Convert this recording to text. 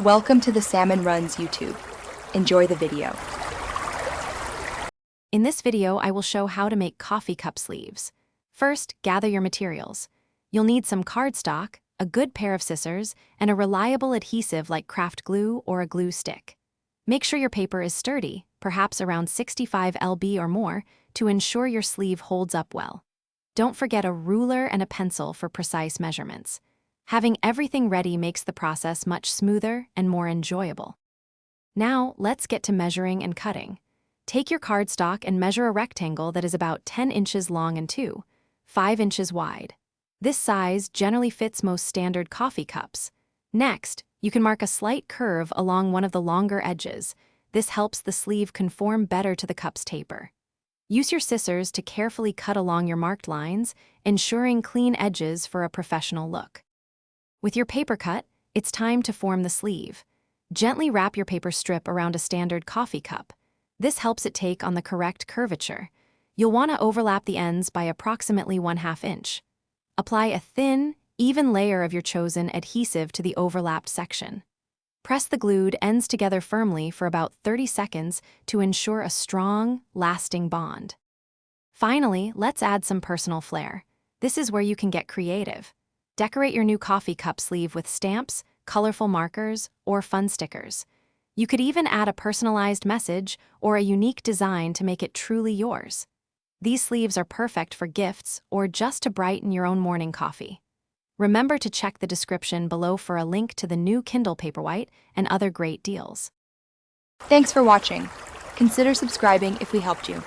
Welcome to the Salmon Runs YouTube. Enjoy the video. In this video, I will show how to make coffee cup sleeves. First, gather your materials. You'll need some cardstock, a good pair of scissors, and a reliable adhesive like craft glue or a glue stick. Make sure your paper is sturdy, perhaps around 65 lb or more, to ensure your sleeve holds up well. Don't forget a ruler and a pencil for precise measurements. Having everything ready makes the process much smoother and more enjoyable. Now, let's get to measuring and cutting. Take your cardstock and measure a rectangle that is about 10 inches long and 5 inches wide. This size generally fits most standard coffee cups. Next, you can mark a slight curve along one of the longer edges. This helps the sleeve conform better to the cup's taper. Use your scissors to carefully cut along your marked lines, ensuring clean edges for a professional look. With your paper cut, it's time to form the sleeve. Gently wrap your paper strip around a standard coffee cup. This helps it take on the correct curvature. You'll want to overlap the ends by approximately 1/2 inch. Apply a thin, even layer of your chosen adhesive to the overlapped section. Press the glued ends together firmly for about 30 seconds to ensure a strong, lasting bond. Finally, let's add some personal flair. This is where you can get creative. Decorate your new coffee cup sleeve with stamps, colorful markers, or fun stickers. You could even add a personalized message or a unique design to make it truly yours. These sleeves are perfect for gifts or just to brighten your own morning coffee. Remember to check the description below for a link to the new Kindle Paperwhite and other great deals. Thanks for watching. Consider subscribing if we helped you.